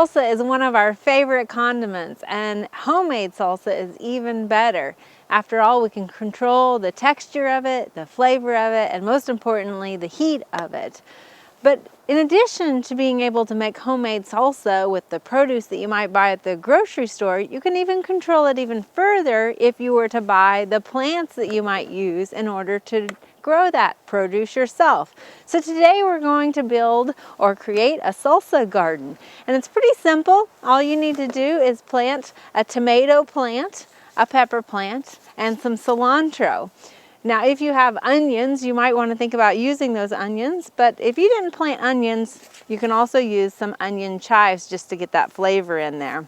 salsa is one of our favorite condiments, and homemade salsa is even better. After all, we can control the texture of it, the flavor of it, and most importantly, the heat of it. But in addition to being able to make homemade salsa with the produce that you might buy at the grocery store, you can even control it even further if you were to buy the plants that you might use in order to grow that produce yourself. So today we're going to build or create a salsa garden. And it's pretty simple. All you need to do is plant a tomato plant, a pepper plant, and some cilantro. Now, if you have onions, you might want to think about using those onions, but if you didn't plant onions, you can also use some onion chives just to get that flavor in there.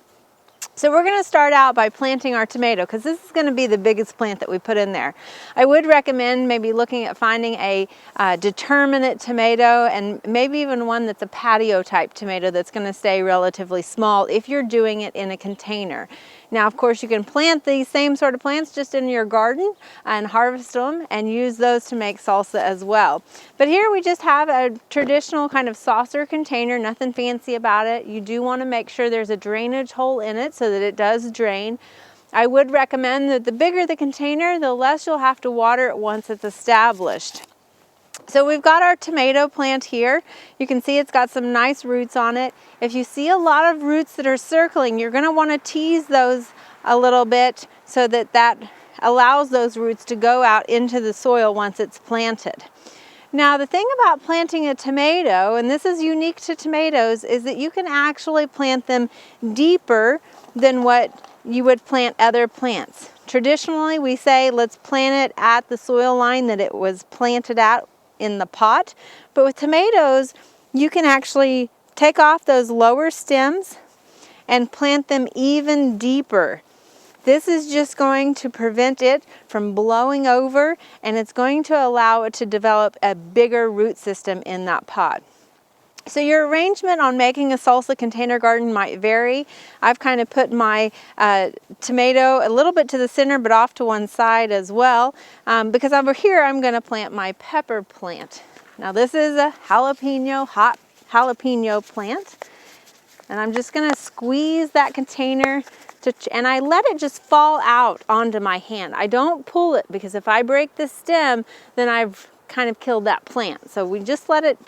So we're going to start out by planting our tomato because this is going to be the biggest plant that we put in there. I would recommend maybe looking at finding a determinate tomato and maybe even one that's a patio type tomato that's going to stay relatively small if you're doing it in a container. Now, of course, you can plant these same sort of plants just in your garden and harvest them and use those to make salsa as well. But here we just have a traditional kind of saucer container, nothing fancy about it. You do want to make sure there's a drainage hole in it so that it does drain. I would recommend that the bigger the container, the less you'll have to water it once it's established. So we've got our tomato plant here. You can see it's got some nice roots on it. If you see a lot of roots that are circling, you're going to want to tease those a little bit so that that allows those roots to go out into the soil once it's planted. Now, the thing about planting a tomato, and this is unique to tomatoes, is that you can actually plant them deeper than what you would plant other plants. Traditionally, we say let's plant it at the soil line that it was planted at in the pot, but with tomatoes you can actually take off those lower stems and plant them even deeper. This is just going to prevent it from blowing over, and it's going to allow it to develop a bigger root system in that pot. So your arrangement on making a salsa container garden might vary. I've kind of put my tomato a little bit to the center but off to one side as well because over here I'm going to plant my pepper plant. Now this is a hot jalapeno plant, and I'm just going to squeeze that container and I let it just fall out onto my hand. I don't pull it because if I break the stem, then I've kind of killed that plant. So we just let it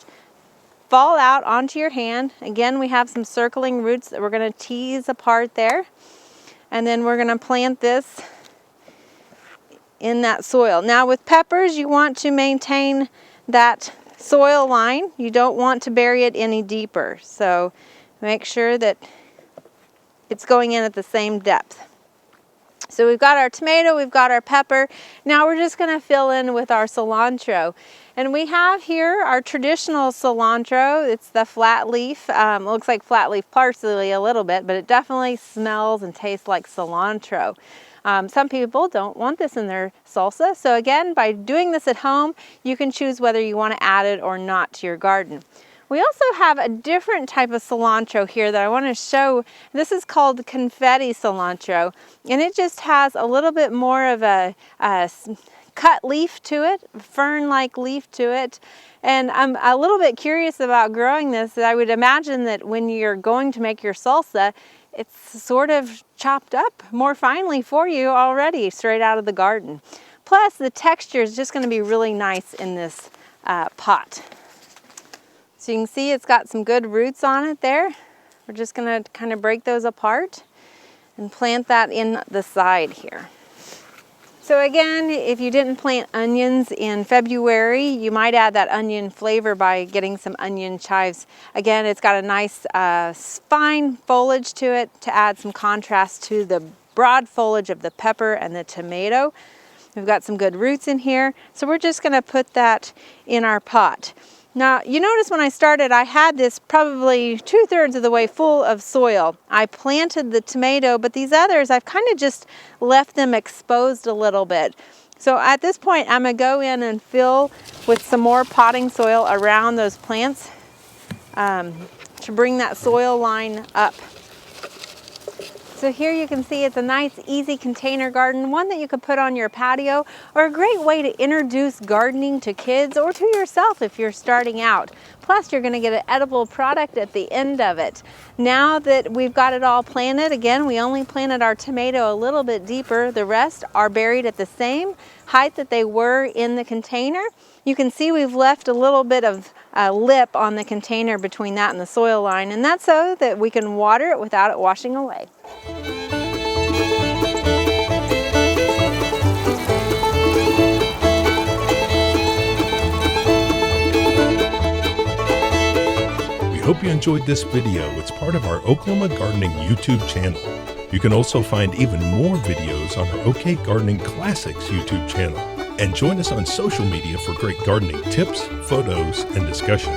fall out onto your hand. Again, we have some circling roots that we're going to tease apart there. And then we're going to plant this in that soil. Now with peppers, you want to maintain that soil line. You don't want to bury it any deeper. So make sure that it's going in at the same depth. So we've got our tomato, we've got our pepper. Now we're just going to fill in with our cilantro. And we have here our traditional cilantro. It's the flat leaf. It looks like flat leaf parsley a little bit, but it definitely smells and tastes like cilantro. Some people don't want this in their salsa. So again, by doing this at home, you can choose whether you want to add it or not to your garden. We also have a different type of cilantro here that I want to show. This is called Confetti Cilantro, and it just has a little bit more of a cut leaf to it, fern-like leaf to it. And I'm a little bit curious about growing this. I would imagine that when you're going to make your salsa, it's sort of chopped up more finely for you already, straight out of the garden. Plus, the texture is just going to be really nice in this pot. So you can see it's got some good roots on it there. We're just going to kind of break those apart and plant that in the side here. So again, if you didn't plant onions in February, you might add that onion flavor by getting some onion chives. Again, it's got a nice fine foliage to it to add some contrast to the broad foliage of the pepper and the tomato. We've got some good roots in here, so we're just going to put that in our pot. Now, you notice when I started, I had this probably 2/3 of the way full of soil. I planted the tomato, but these others, I've kind of just left them exposed a little bit. So at this point, I'm going to go in and fill with some more potting soil around those plants to bring that soil line up. So So here you can see it's a nice, easy container garden, one that you could put on your patio, or a great way to introduce gardening to kids or to yourself if you're starting out. Plus, you're going to get an edible product at the end of it. Now that we've got it all planted, again, we only planted our tomato a little bit deeper. The rest are buried at the same height that they were in the container. You can see we've left a little bit of lip on the container between that and the soil line, and that's so that we can water it without it washing away. Hope you enjoyed this video. It's part of our Oklahoma Gardening YouTube channel. You can also find even more videos on our OK Gardening Classics YouTube channel. And join us on social media for great gardening tips, photos, and discussion.